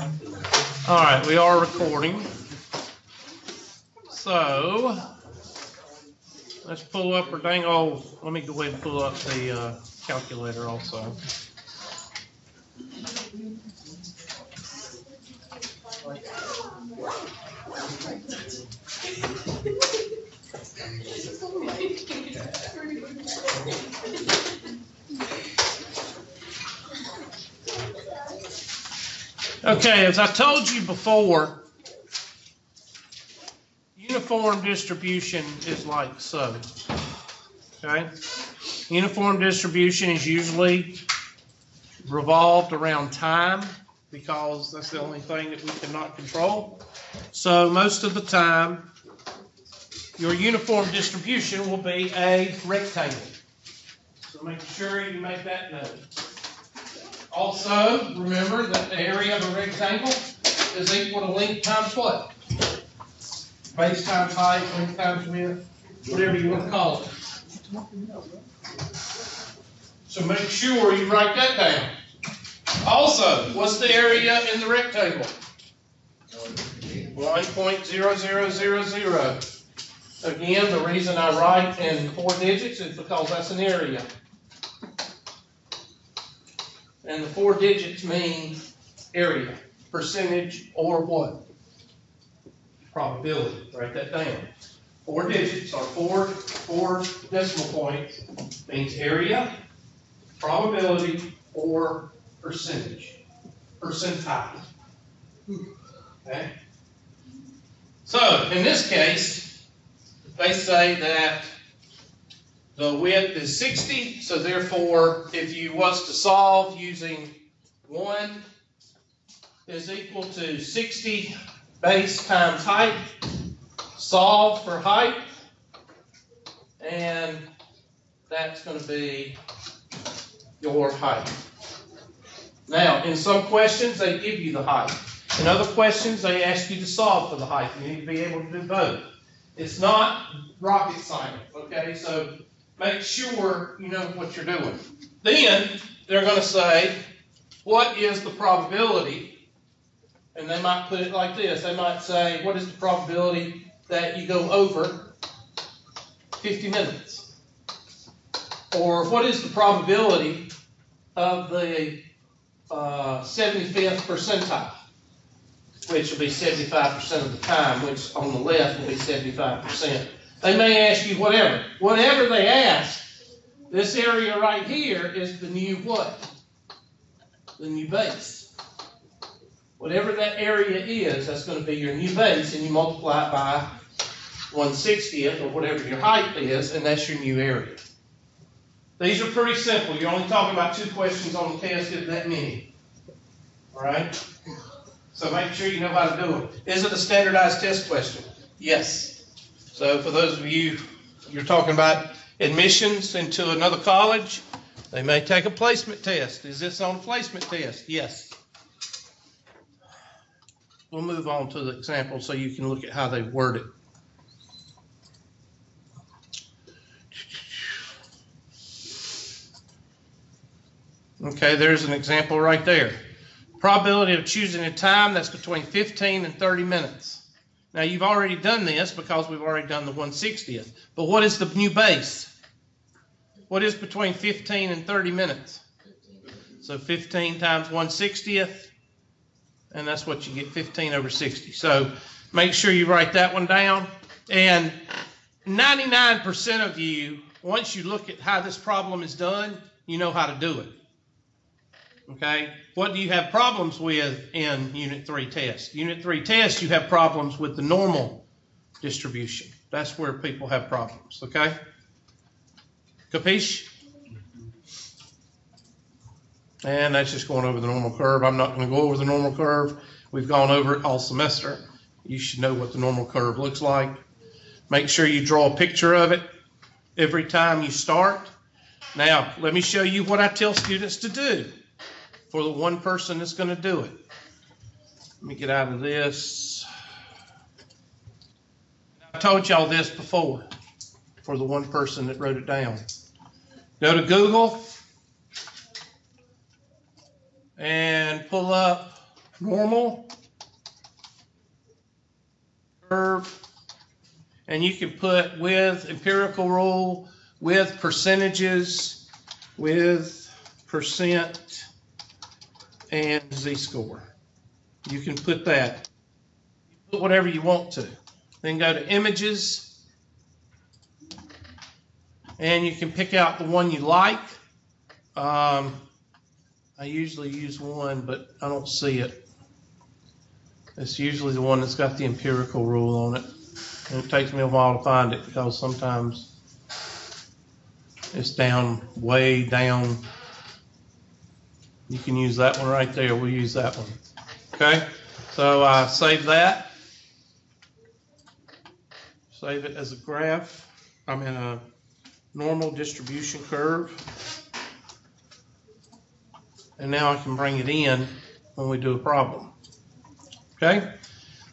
All right, we are recording. So let's pull up our dang old. Let me go ahead and pull up the calculator also. Okay, as I told you before, uniform distribution is like so. Okay? Uniform distribution is usually revolved around time because that's the only thing that we cannot control. So most of the time, your uniform distribution will be a rectangle. So make sure you make that note. Also, remember that the area of a rectangle is equal to length times what? Base times height, length times width, whatever you want to call it. So make sure you write that down. Also, what's the area in the rectangle? 1.0000. Again, the reason I write in 4 digits is because that's an area. And the 4 digits mean area, percentage, or what? Probability. Write that down. 4 digits are four decimal points. Means area, probability, or percentage. Percentile. Okay? So, in this case, they say that the width is 60, so therefore, if you was to solve using 1 is equal to 60 base times height, solve for height, and that's going to be your height. Now, in some questions, they give you the height. In other questions, they ask you to solve for the height. You need to be able to do both. It's not rocket science, okay? So make sure you know what you're doing. Then they're going to say, what is the probability? And they might put it like this. They might say, what is the probability that you go over 50 minutes? Or what is the probability of the 75th percentile? Which will be 75% of the time, which on the left will be 75%. They may ask you whatever. Whatever they ask, this area right here is the new what? The new base. Whatever that area is, that's going to be your new base, and you multiply it by 1/60th, or whatever your height is, and that's your new area. These are pretty simple. You're only talking about 2 questions on the test, if that many. All right? So make sure you know how to do it. Is it a standardized test question? Yes. So for those of you, you're talking about admissions into another college, they may take a placement test. Is this on a placement test? Yes. We'll move on to the example so you can look at how they word it. Okay, there's an example right there. Probability of choosing a time that's between 15 and 30 minutes. Now, you've already done this because we've already done the 1/60th. But what is the new base? What is between 15 and 30 minutes? So 15 times 1/60th, and that's what you get, 15 over 60. So make sure you write that one down. And 99% of you, once you look at how this problem is done, you know how to do it. Okay, what do you have problems with in Unit 3 test? Unit 3 test, you have problems with the normal distribution. That's where people have problems, okay? Capiche? And that's just going over the normal curve. I'm not going to go over the normal curve. We've gone over it all semester. You should know what the normal curve looks like. Make sure you draw a picture of it every time you start. Now, let me show you what I tell students to do for the one person that's going to do it. Let me get out of this. I told y'all this before for the one person that wrote it down. Go to Google and pull up normal curve, and you can put with empirical rule, with percentages, with percent, and z-score. You can put that. You put whatever you want to. Then go to images, and you can pick out the one you like. I usually use one, but I don't see it. It's usually the one that's got the empirical rule on it. And it takes me a while to find it because sometimes it's down, way down. You can use that one right there. We'll use that one. Okay, so save that. Save it as a graph. I'm in a normal distribution curve. And now I can bring it in when we do a problem. Okay,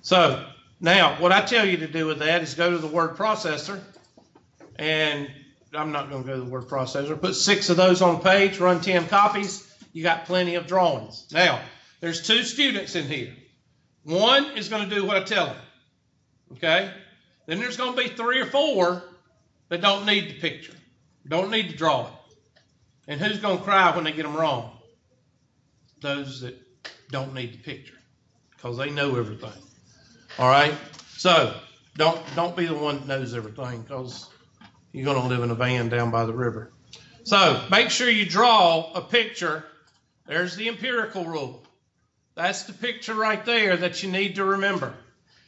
so now what I tell you to do with that is go to the word processor, and I'm not going to go to the word processor. Put 6 of those on the page, run 10 copies. You got plenty of drawings. Now, there's 2 students in here. One is going to do what I tell him. Okay? Then there's going to be 3 or 4 that don't need the picture, don't need to draw it. And who's going to cry when they get them wrong? Those that don't need the picture, because they know everything. All right? So don't be the one that knows everything, because you're going to live in a van down by the river. So make sure you draw a picture. There's the empirical rule. That's the picture right there that you need to remember.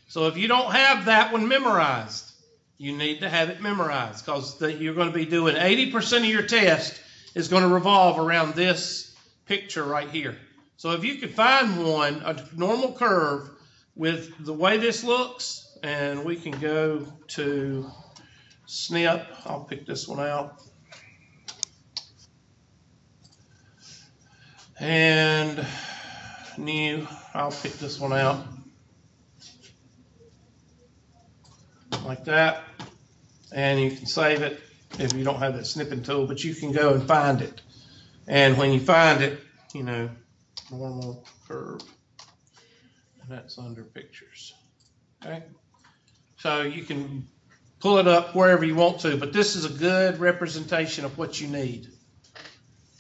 So if you don't have that one memorized, you need to have it memorized, because you're going to be doing 80% of your test is going to revolve around this picture right here. So if you could find one, a normal curve with the way this looks, and we can go to SNP. I'll pick this one out. And new, I'll pick this one out. Like that. And you can save it if you don't have that snipping tool, but you can go and find it. And when you find it, you know, normal curve, and that's under pictures. Okay, so you can pull it up wherever you want to, but this is a good representation of what you need.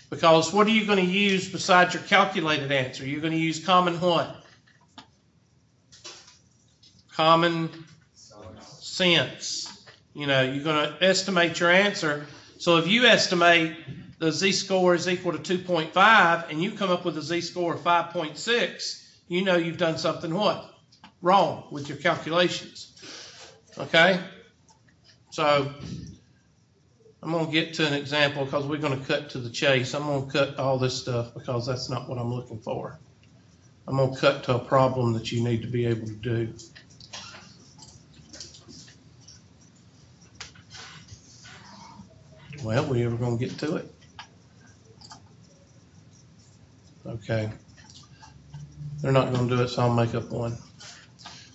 Because what are you going to use besides your calculated answer? You're going to use common what? Common sense. You know, you're going to estimate your answer. So if you estimate the z-score is equal to 2.5 and you come up with a z-score of 5.6, you know you've done something what? Wrong with your calculations. Okay? So I'm going to get to an example because we're going to cut to the chase. I'm going to cut all this stuff because that's not what I'm looking for. I'm going to cut to a problem that you need to be able to do. Well, we ever going to get to it? Okay. They're not going to do it, so I'll make up one.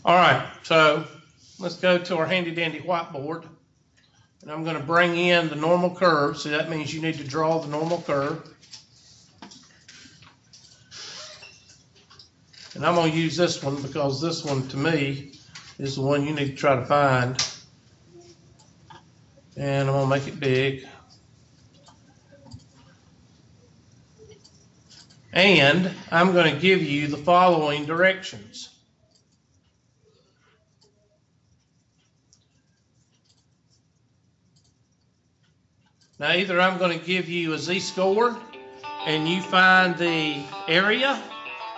All right, so let's go to our handy-dandy whiteboard. And I'm going to bring in the normal curve. So that means you need to draw the normal curve. And I'm going to use this one because this one, to me, is the one you need to try to find. And I'm going to make it big. And I'm going to give you the following directions. Now, either I'm going to give you a z-score and you find the area,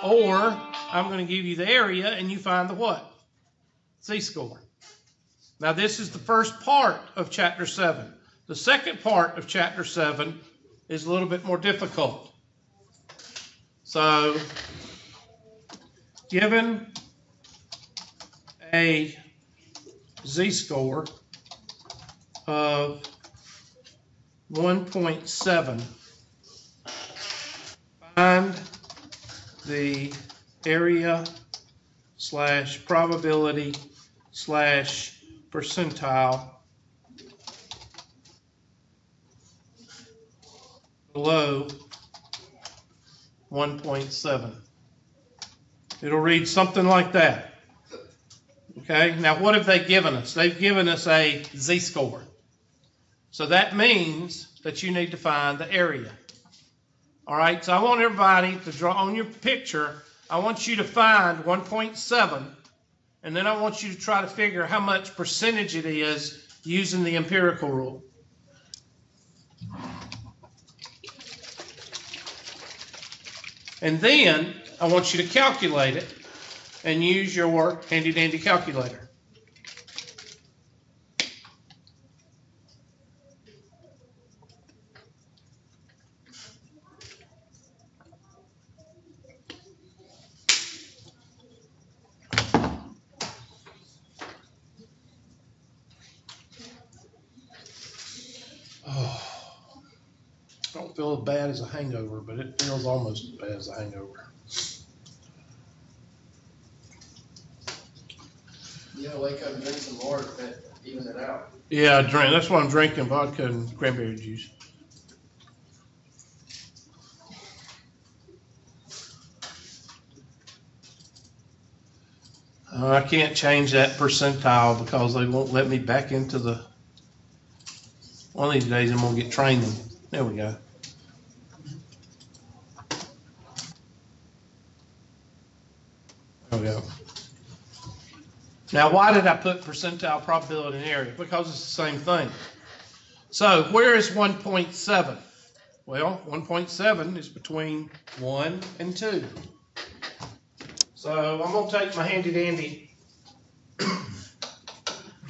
or I'm going to give you the area and you find the what? Z-score. Now, this is the first part of Chapter 7. The second part of Chapter 7 is a little bit more difficult. So, given a z-score of 1.7, find the area / probability / percentile below 1.7. It'll read something like that. Okay, now what have they given us? They've given us a z-score. So that means that you need to find the area. All right, so I want everybody to draw on your picture. I want you to find 1.7, and then I want you to try to figure how much percentage it is using the empirical rule. And then I want you to calculate it and use your handy-dandy calculator. I don't feel as bad as a hangover, but it feels almost as bad as a hangover. You gotta wake up and drink some more to even it out. Yeah, I drink. That's why I'm drinking vodka and cranberry juice. I can't change that percentile because they won't let me back into the. One of these days I'm gonna get training. There we go. There we go. Now, why did I put percentile, probability, and area? Because it's the same thing. So, where is 1.7? Well, 1.7 is between 1 and 2. So, I'm going to take my handy-dandy.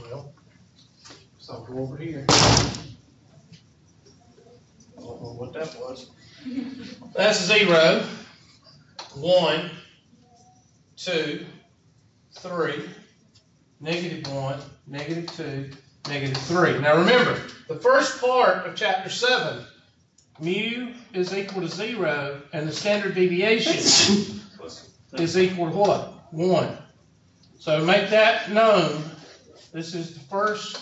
Well, so I'll go over here. I don't know what that was. That's 0, 1, 2, 3. -1, -2, -3. Now remember, the first part of chapter 7, mu is equal to 0, and the standard deviation is equal to what? 1. So make that known. This is the first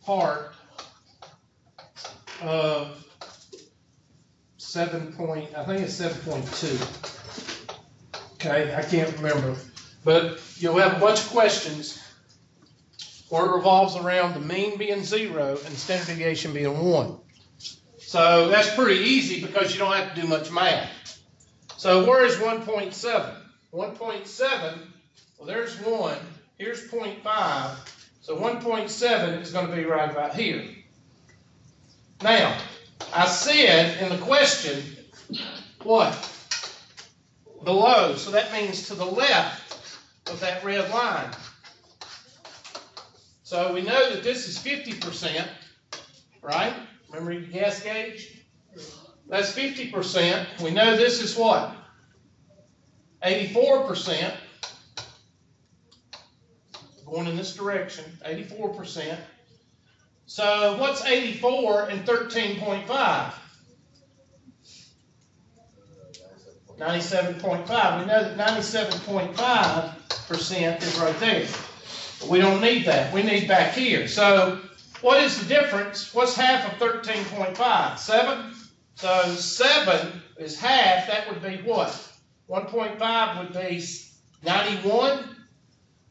part of 7. I think it's 7.2. Okay, I can't remember. But you'll have a bunch of questions where it revolves around the mean being 0 and the standard deviation being 1. So that's pretty easy because you don't have to do much math. So where is 1.7? 1.7, well there's 1, here's 0.5, so 1.7 is going to be right about here. Now, I said in the question, what? Below, so that means to the left of that red line. So we know that this is 50%, right? Remember your gas gauge? That's 50%. We know this is what? 84%. Going in this direction, 84%. So what's 84 and 13.5? 97.5. We know that 97.5% is right there. But we don't need that. We need back here. So what is the difference? What's half of 13.5? 7? So 7 is half. That would be what? 1.5 would be 91.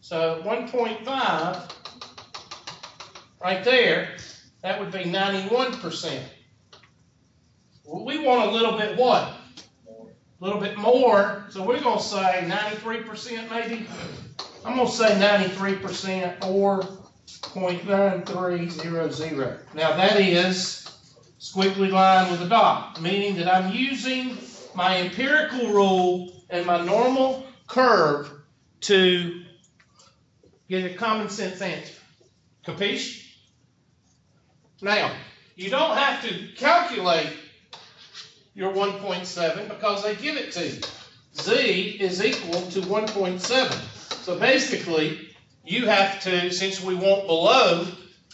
So 1.5 right there, that would be 91%. Well, we want a little bit what? A little bit more, so we're going to say 93% maybe. I'm going to say 93%, 4.9300. Now that is squiggly line with a dot, meaning that I'm using my empirical rule and my normal curve to get a common sense answer. Capiche? Now, you don't have to calculate your 1.7 because they give it to you. Z is equal to 1.7. So basically, you have to, since we want below,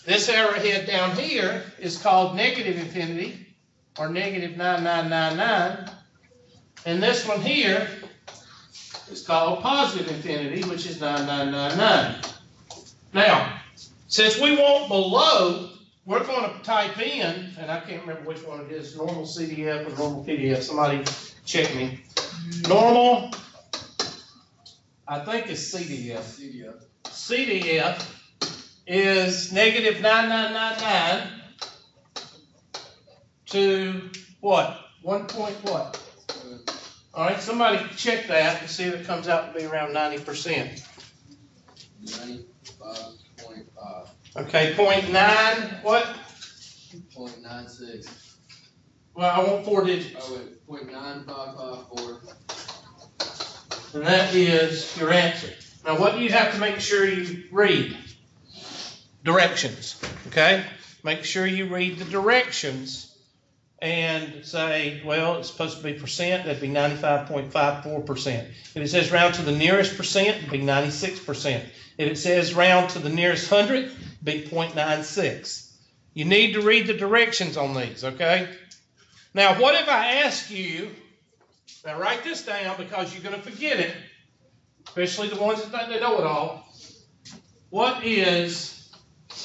this arrowhead down here is called negative infinity, or negative 9999. And this one here is called positive infinity, which is 9999. Now, since we want below, we're going to type in, and I can't remember which one it is, normal CDF or normal PDF. Somebody check me. Normal I think it's CDF. CDF. CDF is negative 9999 to what? 1 point what? All right, somebody check that and see if it comes out to be around 90%. 95.5. Okay, 0.9 what? 0.96. Well, I want 4 digits. Oh wait, 0.9554. And that is your answer. Now, what do you have to make sure you read? Directions, okay? Make sure you read the directions and say, well, it's supposed to be percent, that'd be 95.54%. If it says round to the nearest percent, it'd be 96%. If it says round to the nearest hundredth, it'd be 0.96. You need to read the directions on these, okay? Now, what if I ask you, now write this down because you're going to forget it, especially the ones that think they know it all. What is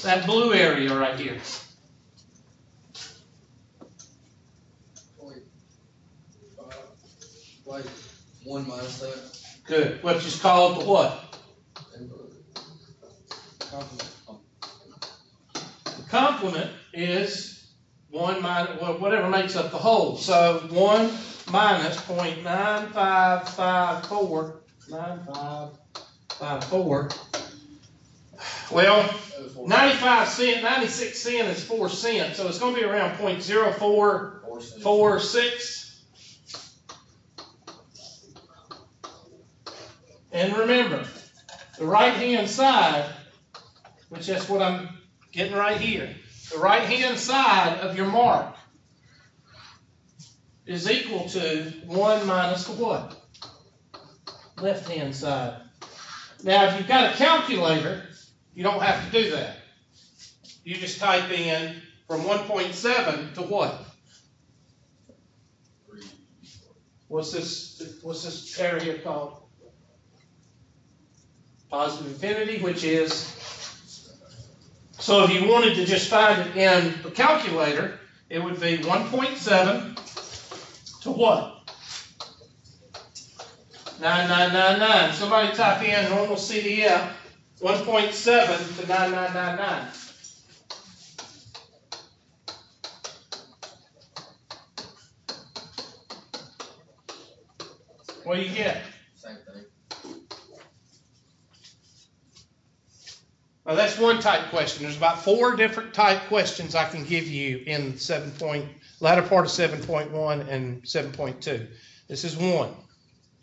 that blue area right here? Like 1 minus that. Good. Which is called the what? The complement is 1 minus, well, whatever makes up the whole. So 1 minus 0.9554, 9554. Well, 95 cent, 96 cent is 4 cents. So it's going to be around 0.0446. And remember, the right-hand side, which is what I'm getting right here, the right-hand side of your mark is equal to 1 minus the what? Left-hand side. Now, if you've got a calculator, you don't have to do that. You just type in from 1.7 to what? What's this area called? Positive infinity, which is, so if you wanted to just find it in the calculator, it would be 1.7 to what? 9999. Somebody type in normal CDF 1.7 to 9999. What do you get? Same thing. Now that's one type question. There's about 4 different type questions I can give you in latter part of 7.1 and 7.2. This is one.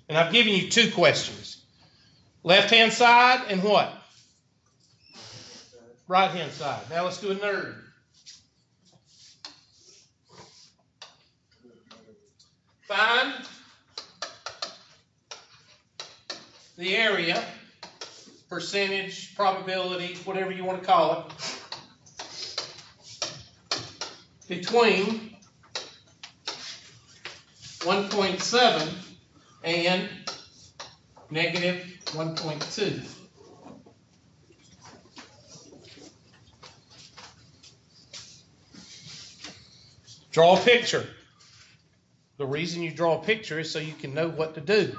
And I've given you 2 questions. Left-hand side and what? Right-hand side. Now let's do a nerd. Find the area, percentage, probability, whatever you want to call it, between 1.7 and negative 1.2. Draw a picture. The reason you draw a picture is so you can know what to do.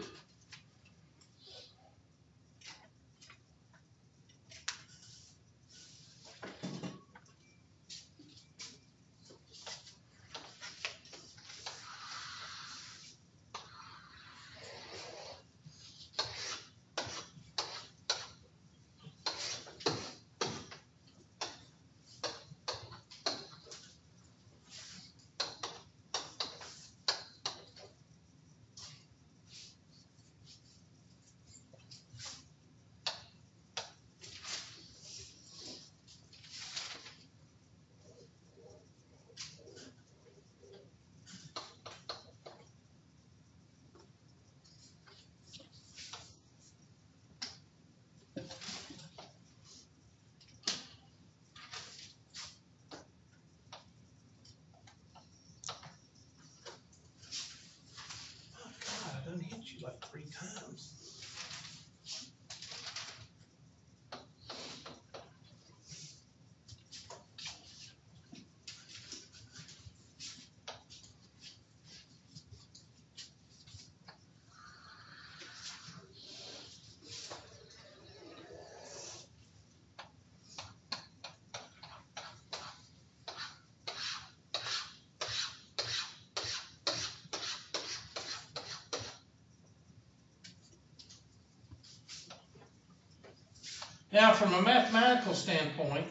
Now, from a mathematical standpoint,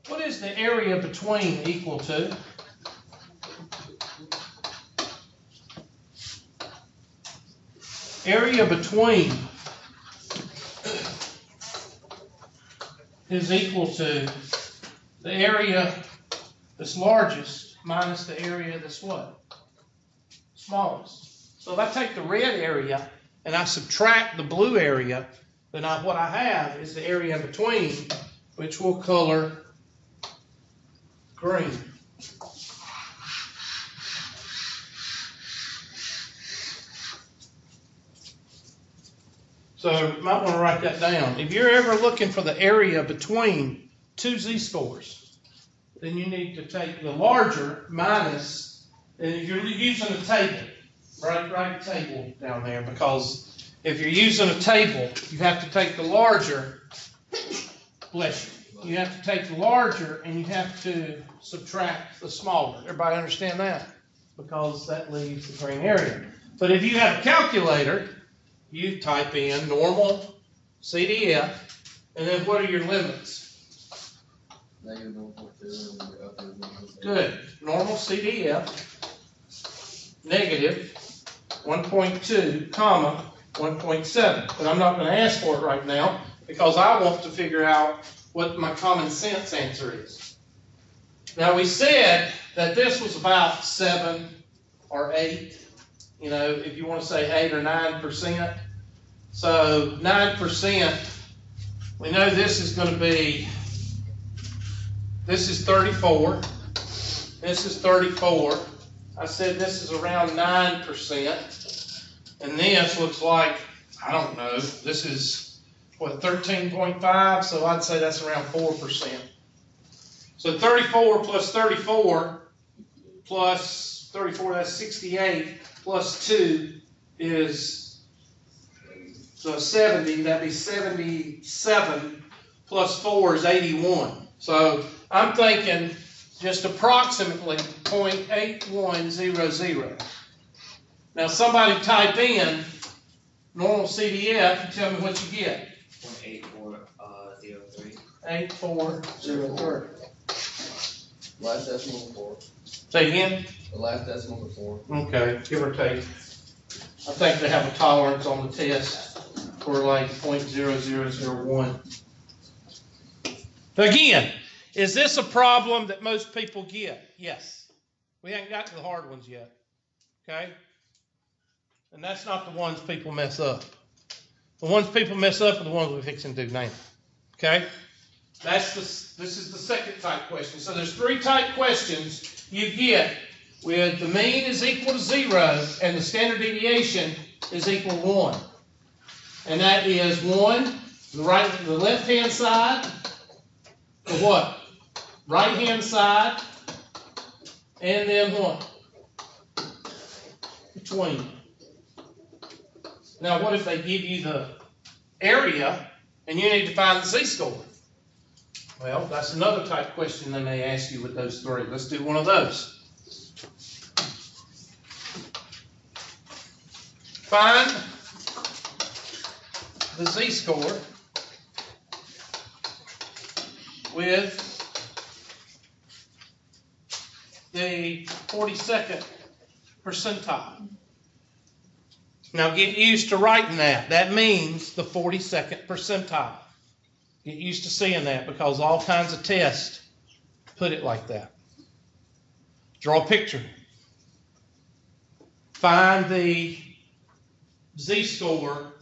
what is the area between equal to? Area between is equal to the area that's largest minus the area that's what? Smallest. So if I take the red area and I subtract the blue area, then what I have is the area in between, which we'll color green. So you might want to write that down. If you're ever looking for the area between two z-scores, then you need to take the larger minus, and if you're using a table, write a table down there, because if you're using a table, you have to take the larger, bless you, you have to take the larger and you have to subtract the smaller. Everybody understand that? Because that leaves the green area. But if you have a calculator, you type in normal CDF, and then what are your limits? Negative 1.2 and your upper 1.2. Good. Normal CDF, negative 1.2, comma, 1.7. But I'm not going to ask for it right now because I want to figure out what my common sense answer is. Now, we said that this was about 7 or 8. You know, if you want to say 8 or 9%. So 9%, we know this is going to be, this is 34. This is 34. I said this is around 9%. And this looks like, I don't know, this is, what, 13.5? So I'd say that's around 4%. So 34 plus 34 plus 34, that's 68, plus 2 is 70. That'd be 77 plus 4 is 81. So I'm thinking just approximately 0.8100. Now somebody type in normal CDF and tell me what you get. 0.8403. 8403. Last decimal before. Say again? The last decimal before. Okay, give or take. I think they have a tolerance on the test for like 0.0001. Again, is this a problem that most people get? Yes. We haven't got to the hard ones yet. Okay? And that's not the ones people mess up. The ones people mess up are the ones we're fixing to do now. Okay? This is the second type question. So there's 3 type questions you get with the mean is equal to 0 and the standard deviation is equal to 1. And that is 1, the left-hand side, the what? Right-hand side, and then what? Between. Now, what if they give you the area and you need to find the z-score? Well, that's another type question they may ask you with those 3. Let's do one of those. Find the z-score with the 42nd percentile. Now get used to writing that. That means the 42nd percentile. Get used to seeing that because all kinds of tests put it like that. Draw a picture. Find the z-score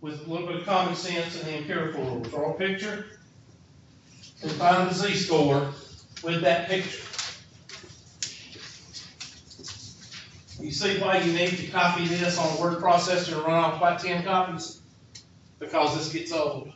with a little bit of common sense and the empirical rule. Draw a picture and find the z-score with that picture. You see why you need to copy this on a word processor and run off about 10 copies? Because this gets old.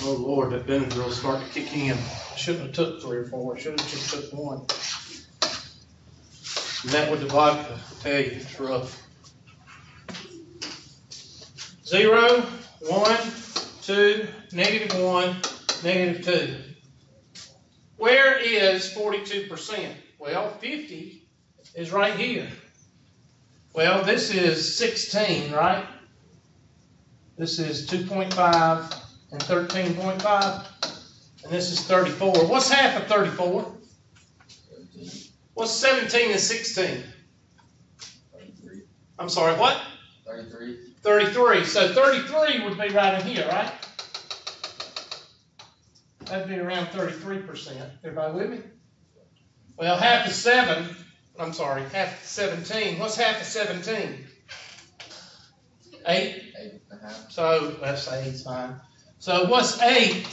Oh Lord, that Benadryl's starting to kick in. Shouldn't have took 3 or 4. Should have just took 1. And that with the vodka, I tell you, it's rough. 0, 1, 2, -1, -2. Where is 42%? Well, 50 is right here. Well, this is 16, right? This is 2.5 and 13.5. And this is 34. What's half of 34? 17. What's 17 and 16? 33. I'm sorry, what? 33. 33. So 33 would be right in here, right? That'd be around 33%. Everybody with me? Well, half of 7, I'm sorry, half of 17. What's half of 17? 8? 8.5. So let's say 8's fine. So what's 8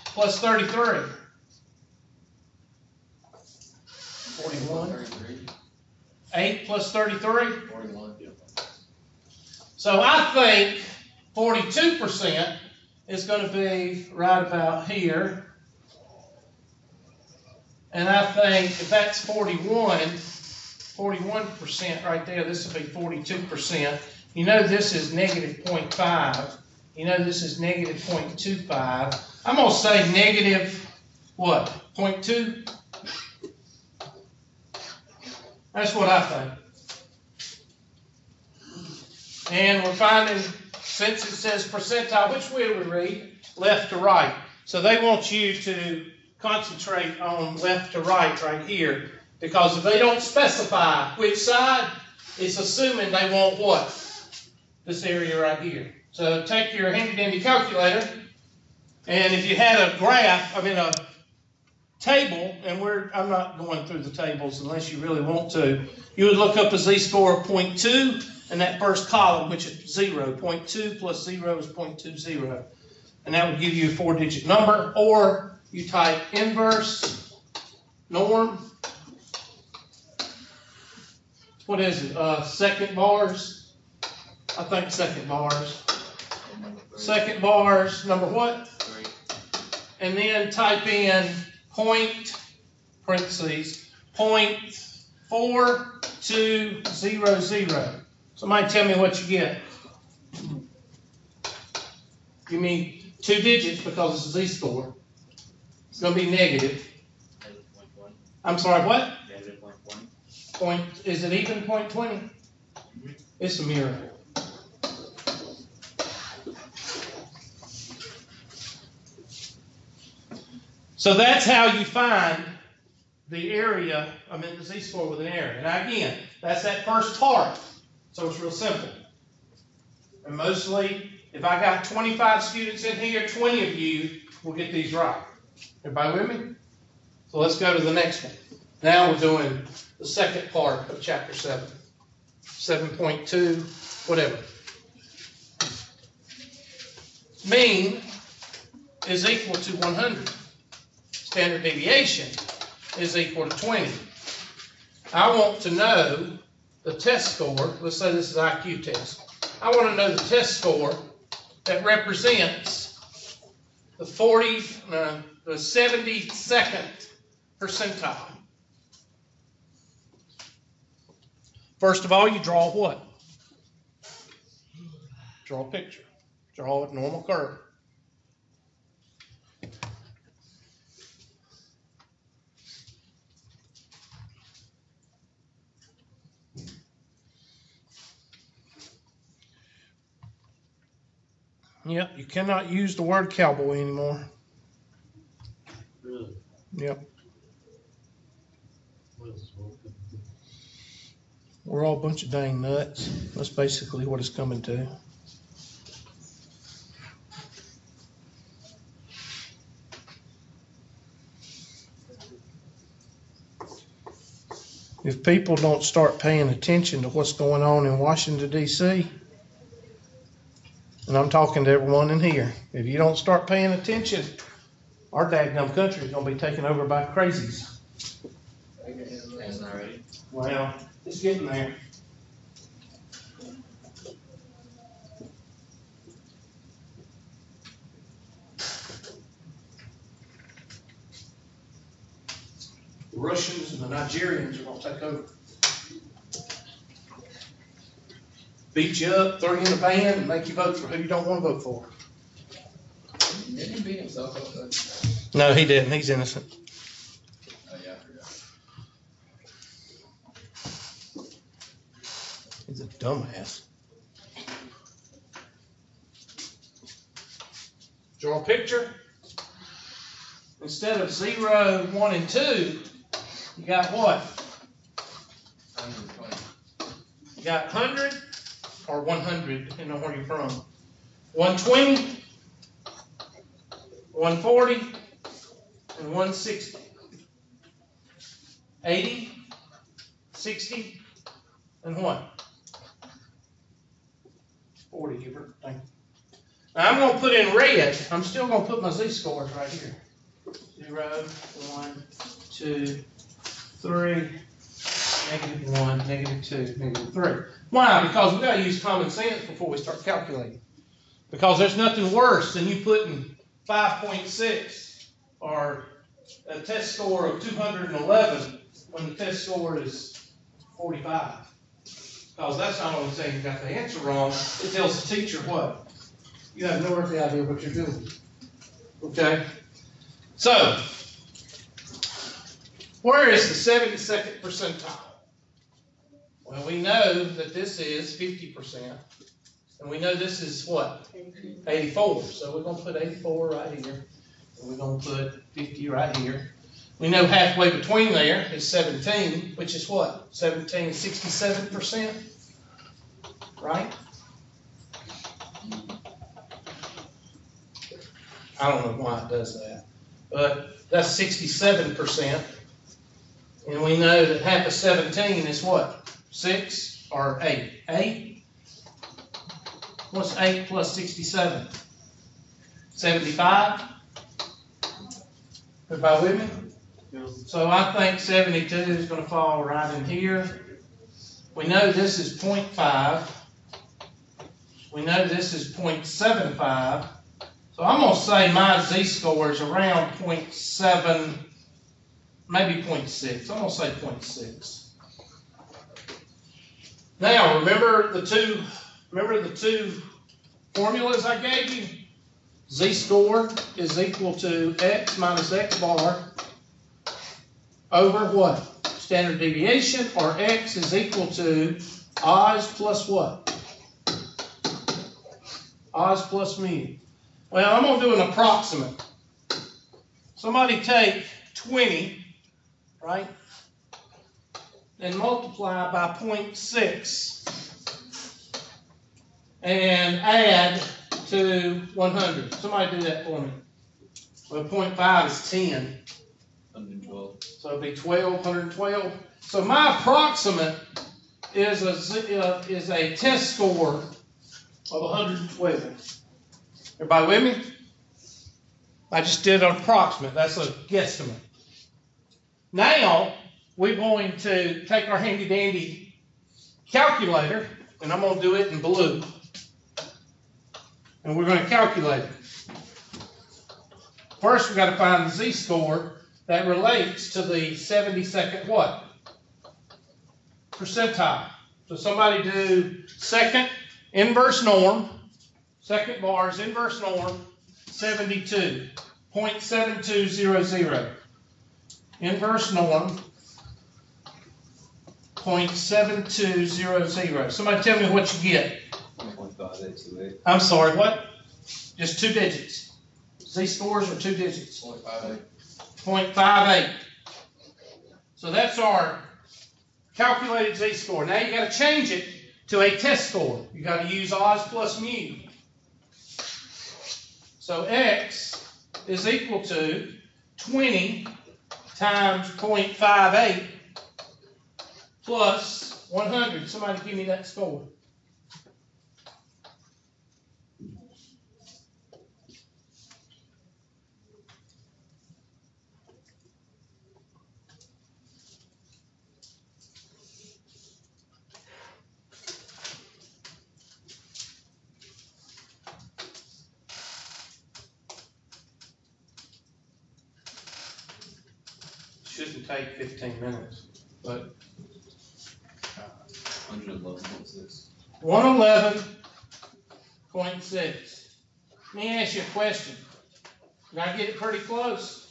plus 33? 41. 33. 8 plus 33? 41. So I think 42% is going to be right about here. And I think if that's 41% right there, this would be 42%. You know this is -0.5. You know this is -0.25. I'm going to say negative, what, 0.2? That's what I think. And we're finding, since it says percentile, which way do we read? Left to right. So they want you to concentrate on left to right here. Because if they don't specify which side, it's assuming they want what? This area right here. So take your handy-dandy calculator, and if you had a graph, a table, and I'm not going through the tables unless you really want to, you would look up a z-score of 0.2 in that first column, which is 0. 0.2 plus 0 is 0.20. And that would give you a 4-digit number, or you type inverse norm. What is it? Second bars? I think second bars. Second bars, number what? 3. And then type in parentheses, 0.4200. Somebody tell me what you get. Give me 2 digits because it's a z-score. It's going to be negative. I'm sorry, what? Negative 0.20. Is it even 0.20? It's a miracle. So that's how you find the area, the z-score with an area. Now again, that's that first part. So it's real simple. And mostly, if I got 25 students in here, 20 of you will get these right. Everybody with me? So let's go to the next one. Now we're doing the second part of chapter 7. 7.2, whatever. Mean is equal to 100. Standard deviation is equal to 20. I want to know the test score. Let's say this is an IQ test. I want to know the test score that represents the 72nd percentile. First of all, you draw what? Draw a picture. Draw a normal curve. Yep, you cannot use the word cowboy anymore. Really? Yep. What is smoking? We're all a bunch of dang nuts. That's basically what it's coming to. If people don't start paying attention to what's going on in Washington, D.C., and I'm talking to everyone in here, if you don't start paying attention, our daggum country is going to be taken over by crazies. It's not ready. Well, it's getting there. The Russians and the Nigerians are going to take over. Beat you up, throw you in a van, and make you vote for who you don't want to vote for. beat himself up though? No, he didn't. He's innocent. Oh yeah, I forgot. He's a dumbass. Draw a picture. Instead of 0, 1, and 2, you got what? 120. You got 100 or 100, depending on where you're from. 120, 140, and 160. 80, 60, and what? 40, Hubert. Thank you. Now I'm going to put in red. I'm still going to put my z-scores right here. 0, 1, 2, 3, -1, -2, -3. Why? Because we've got to use common sense before we start calculating. Because there's nothing worse than you putting 5.6 or a test score of 211 when the test score is 45. Because that's not only saying you got the answer wrong, it tells the teacher what? You have no earthly idea what you're doing. Okay? So, where is the 72nd percentile? Well, we know that this is 50%. And we know this is what? 84. So we're going to put 84 right here. And we're going to put 50 right here. We know halfway between there is 17, which is what? 17 is 67%. Right? I don't know why it does that. But that's 67%. And we know that half of 17 is what? 6 or 8? 8? What's 8 plus 67? 75? Everybody with me? Yeah. So I think 72 is going to fall right in here. We know this is 0.5. We know this is 0.75. So I'm going to say my z-score is around 0.7, maybe 0.6. I'm going to say 0.6. Now, remember the two formulas I gave you? Z-score is equal to x minus x bar over what? Standard deviation, or x is equal to Oz plus what? Oz plus mu. Well, I'm going to do an approximate. Somebody take 20, right, and multiply by 0.6 and add to 100. Somebody do that for me. Well, 0.5 is 10. 112. So it'd be 112. So my approximate is a test score of 112. Everybody with me? I just did an approximate. That's a guesstimate. Now, we're going to take our handy-dandy calculator, and I'm going to do it in blue. And we're going to calculate it. First, we've got to find the z-score that relates to the 72nd what? Percentile. So somebody do second inverse norm. Second bar is inverse norm, 72, 0.7200. Inverse norm, 0.7200. Somebody tell me what you get. 1.5828. I'm sorry, what? Just 2 digits. Z-scores are 2 digits. 0.58. 0.58. So that's our calculated z-score. Now you got to change it to a test score. You got to use Oz plus mu. So x is equal to 20 times 0.58 plus 100. Somebody give me that score. Shouldn't take 15 minutes, but 111.6. 111.6. Let me ask you a question. And I get it pretty close.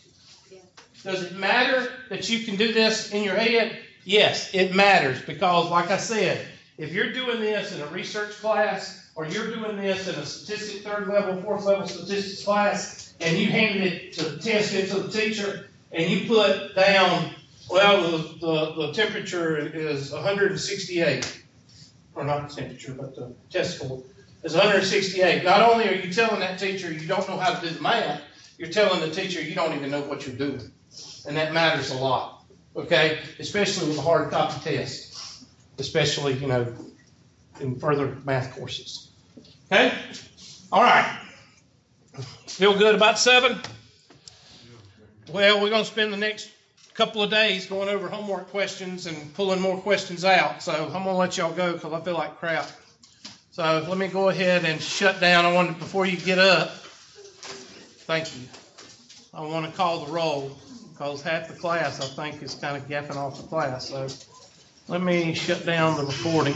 Does it matter that you can do this in your head? Yes, it matters, because like I said, if you're doing this in a research class, or you're doing this in a statistics 3rd level, 4th level statistics class, and you handed it to test it to the teacher, and you put down, well, the temperature is 168, or not the temperature, but the test score is 168. Not only are you telling that teacher you don't know how to do the math, you're telling the teacher you don't even know what you're doing. And that matters a lot, okay? Especially with a hard copy test, especially, you know, in further math courses. Okay? All right. Feel good about 7? Well, we're going to spend the next couple of days going over homework questions and pulling more questions out. So I'm going to let y'all go because I feel like crap. So let me go ahead and shut down. I wanted, before you get up, thank you. I want to call the roll because half the class, I think, is kind of gapping off the class. So let me shut down the recording.